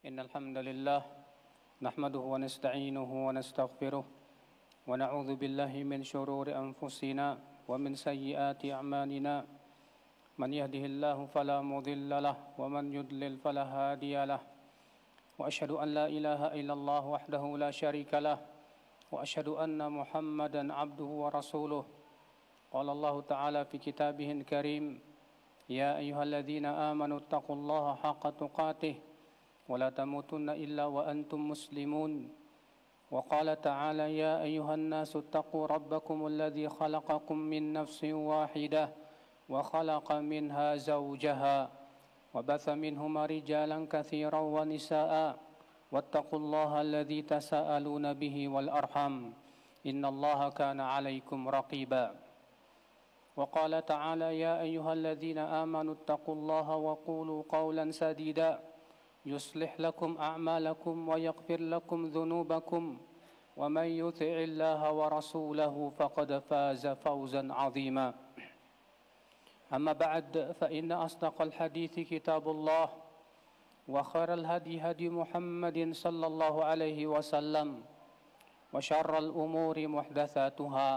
إن الحمد لله نحمده ونستعينه ونستغفره ونعوذ بالله من شرور أنفسنا ومن سيئات أعمالنا من يهده الله فلا مضل له ومن يضلل فلا هادي له وأشهد أن لا إله إلا الله وحده لا شريك له وأشهد أن محمدا عبده ورسوله قال الله تعالى في كتابه الكريم يا أيها الذين آمنوا اتقوا الله حق تقاته ولا تموتن إلا وأنتم مسلمون وقال تعالى يا أيها الناس اتقوا ربكم الذي خلقكم من نفس واحدة وخلق منها زوجها وبث منهما رجالا كثيرا ونساء واتقوا الله الذي تساءلون به والأرحم إن الله كان عليكم رقيبا وقال تعالى يا أيها الذين آمنوا اتقوا الله وقولوا قولا سديدا يصلح لكم أعمالكم ويغفر لكم ذنوبكم ومن يطع الله ورسوله فقد فاز فوزا عظيما أما بعد فإن أصدق الحديث كتاب الله وخير الهدي هدي محمد صلى الله عليه وسلم وشر الأمور محدثاتها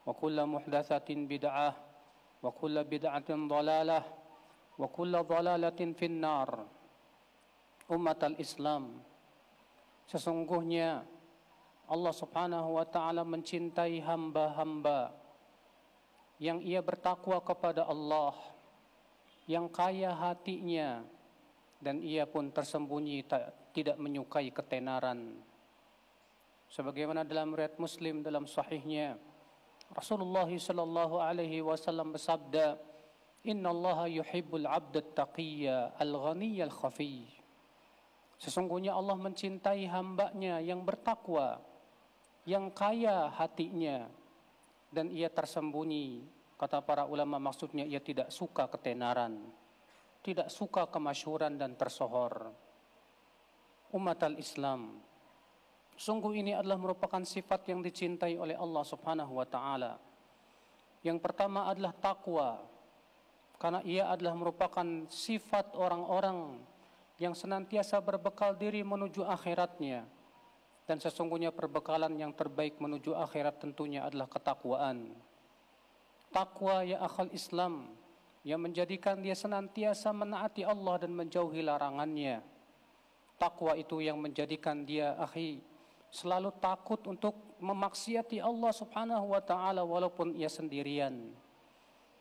وكل محدثة بدعة وكل بدعة ضلالة وكل ضلالة في النار. Umat al-Islam, sesungguhnya Allah subhanahu wa ta'ala mencintai hamba-hamba yang ia bertakwa kepada Allah, yang kaya hatinya, dan ia pun tersembunyi tidak menyukai ketenaran. Sebagaimana dalam riwayat Muslim dalam sahihnya, Rasulullah sallallahu alaihi wasallam bersabda, "Inna Allah yuhibbul 'abda at-taqiyya al-ghaniyya al-khafiy." Sesungguhnya Allah mencintai hambanya yang bertakwa, yang kaya hatinya, dan ia tersembunyi. Kata para ulama maksudnya ia tidak suka ketenaran, tidak suka kemasyhuran dan tersohor. Umat al-Islam, sungguh ini adalah merupakan sifat yang dicintai oleh Allah subhanahu wa ta'ala. Yang pertama adalah takwa, karena ia adalah merupakan sifat orang-orang yang senantiasa berbekal diri menuju akhiratnya. Dan sesungguhnya perbekalan yang terbaik menuju akhirat tentunya adalah ketakwaan. Takwa ya akhal Islam, yang menjadikan dia senantiasa menaati Allah dan menjauhi larangannya. Takwa itu yang menjadikan dia selalu takut untuk memaksiati Allah subhanahu wa ta'ala walaupun ia sendirian.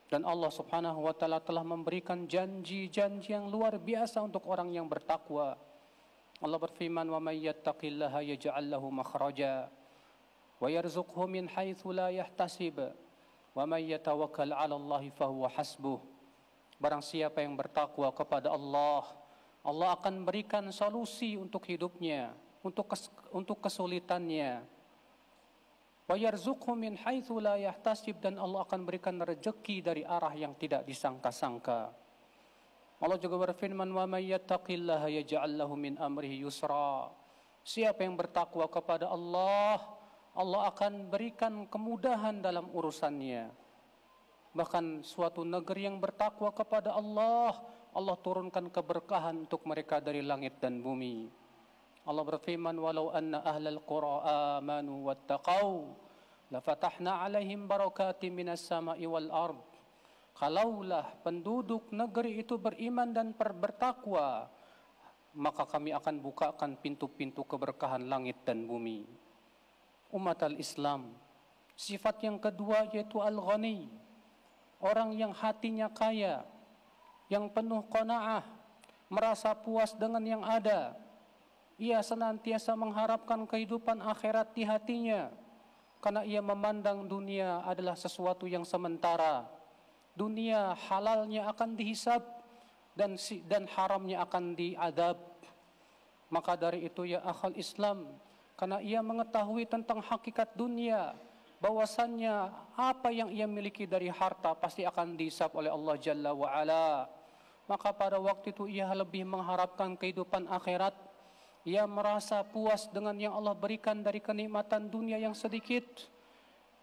Dan Allah subhanahu wa ta'ala telah memberikan janji-janji yang luar biasa untuk orang yang bertakwa. Allah berfirman, "Wa may yattaqillaha yaj'al lahu makhraja wa yarzuqhu min haitsu la yahtasib wa may yatawakkal 'ala Allahi fahuwa hasbuh." Barang siapa yang bertakwa kepada Allah, Allah akan berikan solusi untuk hidupnya, untuk kesulitannya. Wa yarzuqhu min haitsu la yahtasib, dan Allah akan berikan rezeki dari arah yang tidak disangka-sangka. Allah juga berfirman, "Wa may yattaqillaha yaj'al lahu min amrihi yusra." Siapa yang bertakwa kepada Allah, Allah akan berikan kemudahan dalam urusannya. Bahkan suatu negeri yang bertakwa kepada Allah, Allah turunkan keberkahan untuk mereka dari langit dan bumi. Allah berfirman, "Walau anna ahlal qura amanu wattaqau lafatahna 'alaihim barakatim minas sama'i wal ard." Kalaulah penduduk negeri itu beriman dan bertakwa, maka kami akan bukakan pintu-pintu keberkahan langit dan bumi. Umat al-Islam, sifat yang kedua yaitu al-ghani, orang yang hatinya kaya, yang penuh qanaah, merasa puas dengan yang ada. Ia senantiasa mengharapkan kehidupan akhirat di hatinya, karena ia memandang dunia adalah sesuatu yang sementara. Dunia halalnya akan dihisab dan haramnya akan diadab. Maka dari itu ya akhal Islam, karena ia mengetahui tentang hakikat dunia, bahwasannya apa yang ia miliki dari harta pasti akan dihisab oleh Allah Jalla wa'ala. Maka pada waktu itu ia lebih mengharapkan kehidupan akhirat. Ia merasa puas dengan yang Allah berikan dari kenikmatan dunia yang sedikit.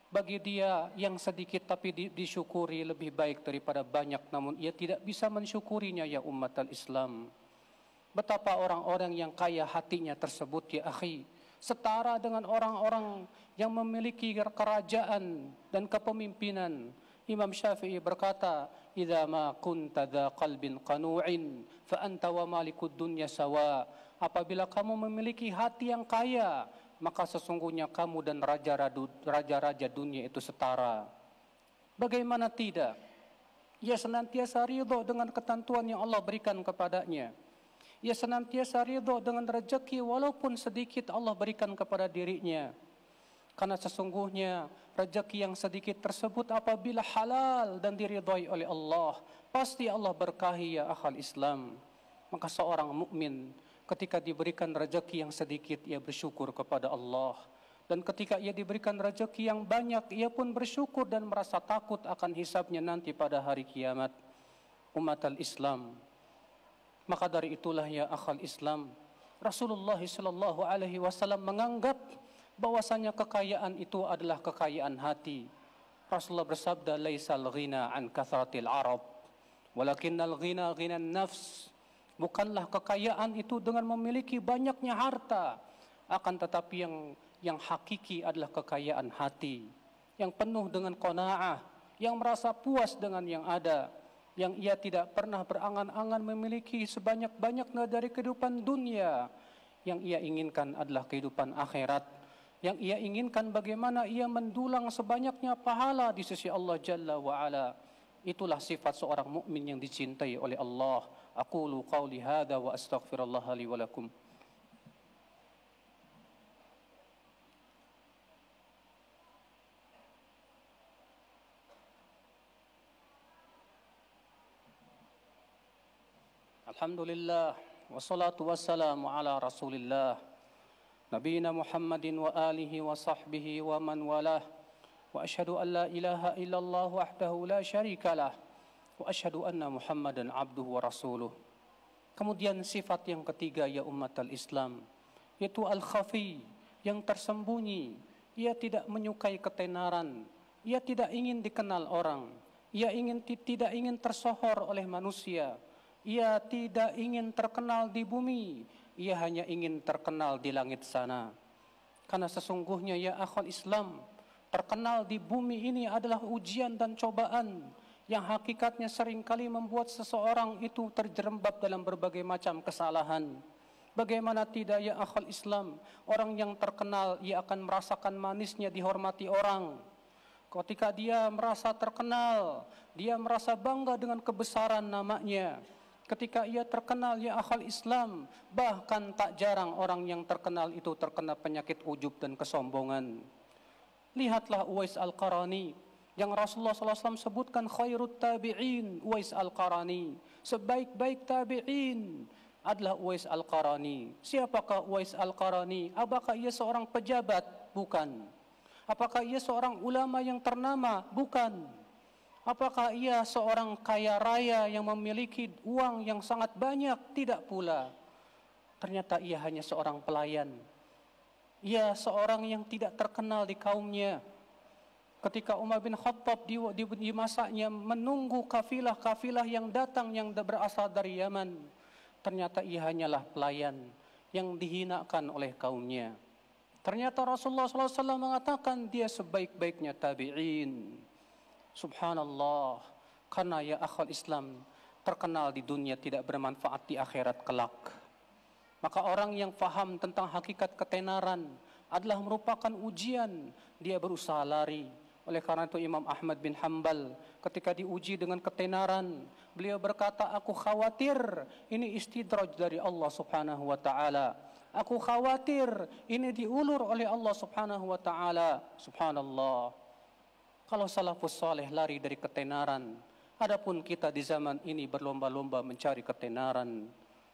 Bagi dia yang sedikit tapi disyukuri lebih baik daripada banyak, namun ia tidak bisa mensyukurinya ya umat al-Islam. Betapa orang-orang yang kaya hatinya tersebut ya akhi, setara dengan orang-orang yang memiliki kerajaan dan kepemimpinan. Imam Syafi'i berkata, "Idza ma kunta dza qalbin qanu'in fa anta wa malikud dunya sawa." Apabila kamu memiliki hati yang kaya, maka sesungguhnya kamu dan raja-raja dunia itu setara. Bagaimana tidak? Ia senantiasa ridho dengan ketentuan yang Allah berikan kepadanya. Ia senantiasa ridho dengan rezeki walaupun sedikit Allah berikan kepada dirinya. Karena sesungguhnya rezeki yang sedikit tersebut apabila halal dan diridhai oleh Allah, pasti Allah berkahi ya akhal Islam. Maka seorang mukmin ketika diberikan rezeki yang sedikit, ia bersyukur kepada Allah. Dan ketika ia diberikan rezeki yang banyak, ia pun bersyukur dan merasa takut akan hisabnya nanti pada hari kiamat. Umat al-Islam, maka dari itulah ya akhal Islam, Rasulullah SAW menganggap bahwasanya kekayaan itu adalah kekayaan hati. Rasulullah bersabda, "Laisal ghina an kathratil arab, walakinnal ghina ghinan nafs." Bukanlah kekayaan itu dengan memiliki banyaknya harta, akan tetapi yang hakiki adalah kekayaan hati, yang penuh dengan qanaah, yang merasa puas dengan yang ada, yang ia tidak pernah berangan-angan memiliki sebanyak-banyaknya dari kehidupan dunia. Yang ia inginkan adalah kehidupan akhirat. Yang ia inginkan bagaimana ia mendulang sebanyaknya pahala di sisi Allah Jalla wa'ala. Itulah sifat seorang mukmin yang dicintai oleh Allah. Aqulu qawli hadha wa astaghfirullah li wa lakum. Alhamdulillah, wassalatu wassalamu ala rasulillah, nabiyina Muhammadin wa alihi wa sahbihi wa man walah, wa ashhadu an la ilaha illallah wahdahu la syarika lah, wa ashhadu anna Muhammadan abduhu wa rasuluh. Kemudian sifat yang ketiga ya umat al-Islam, yaitu al-khafi, yang tersembunyi. Ia tidak menyukai ketenaran, ia tidak ingin dikenal orang, ia tidak ingin tersohor oleh manusia. Ia tidak ingin terkenal di bumi, ia hanya ingin terkenal di langit sana. Karena sesungguhnya ya akhwal Islam, terkenal di bumi ini adalah ujian dan cobaan yang hakikatnya seringkali membuat seseorang itu terjerembab dalam berbagai macam kesalahan. Bagaimana tidak ya akhwal Islam, orang yang terkenal ia akan merasakan manisnya dihormati orang. Ketika dia merasa terkenal, dia merasa bangga dengan kebesaran namanya. Ketika ia terkenal ya akhal Islam, bahkan tak jarang orang yang terkenal itu terkena penyakit ujub dan kesombongan. Lihatlah Uwais Al-Qarani, yang Rasulullah SAW sebutkan khairut tabi'in, Uwais Al-Qarani. Sebaik-baik tabi'in adalah Uwais Al-Qarani. Siapakah Uwais Al-Qarani? Apakah ia seorang pejabat? Bukan. Apakah ia seorang ulama yang ternama? Bukan. Apakah ia seorang kaya raya yang memiliki uang yang sangat banyak? Tidak pula. Ternyata ia hanya seorang pelayan. Ia seorang yang tidak terkenal di kaumnya. Ketika Umar bin Khattab di masanya menunggu kafilah-kafilah yang datang yang berasal dari Yaman, ternyata ia hanyalah pelayan yang dihinakan oleh kaumnya. Ternyata Rasulullah SAW mengatakan dia sebaik-baiknya tabi'in. Subhanallah, karena ya akhwal Islam, terkenal di dunia tidak bermanfaat di akhirat kelak. Maka orang yang faham tentang hakikat ketenaran adalah merupakan ujian, dia berusaha lari. Oleh karena itu Imam Ahmad bin Hanbal ketika diuji dengan ketenaran, beliau berkata, aku khawatir ini istidraj dari Allah Subhanahu wa taala. Aku khawatir ini diulur oleh Allah Subhanahu wa taala. Subhanallah. Kalau salafus saleh lari dari ketenaran, adapun kita di zaman ini berlomba-lomba mencari ketenaran.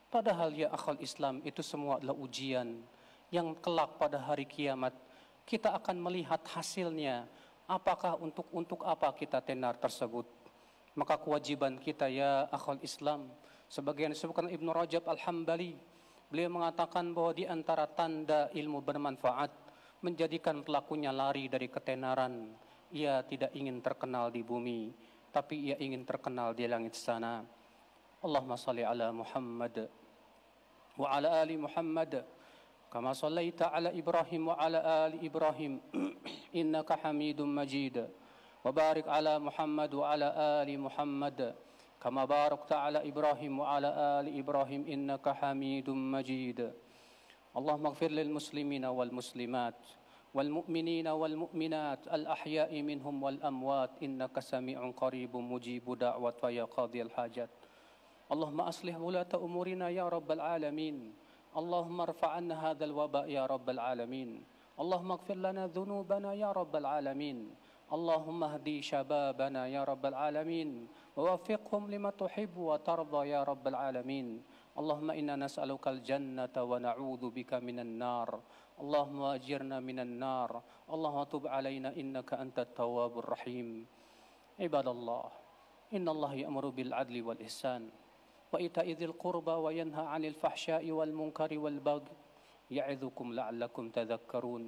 Padahal ya akhwal Islam, itu semua adalah ujian yang kelak pada hari kiamat kita akan melihat hasilnya. Apakah untuk apa kita tenar tersebut? Maka kewajiban kita ya akhwal Islam, sebagian disebutkan Ibnu Rajab Al-Hambali, beliau mengatakan bahwa di antara tanda ilmu bermanfaat menjadikan pelakunya lari dari ketenaran. Ia tidak ingin terkenal di bumi, tapi ia ingin terkenal di langit sana. Allahumma salli ala Muhammad. وعلى آل محمد كما صليت على إبراهيم وعلى آل إبراهيم إنك حميد مجيد وبارك على محمد وعلى آل محمد كما باركت على إبراهيم وعلى آل إبراهيم إنك حميد مجيد اللهم اغفر للمسلمين والمسلمات والمؤمنين والمؤمنات الأحياء منهم والأموات إنك سميع قريب مجيب دعوة يا قاضي الحاجات اللهم أصلح ولاة أمورنا يا رب العالمين اللهم ارفع عنا هذا الوباء يا رب العالمين اللهم اغفر لنا ذنوبنا يا رب العالمين اللهم اهدي شبابنا يا رب العالمين ووفقهم لما تحب وترضى يا رب العالمين اللهم إنا نسألك الجنة ونعوذ بك من النار اللهم أجرنا من النار اللهم تب علينا إنك أنت التواب الرحيم عباد الله إن الله يأمر بالعدل والإحسان وإيتاء ذي القربى وينهى عن الفحشاء والمنكر والبغي يعظكم لعلكم تذكرون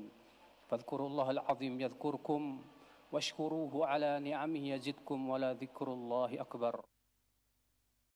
فاذكروا الله العظيم يذكركم واشكروه على نعمه يزدكم ولذكر الله أكبر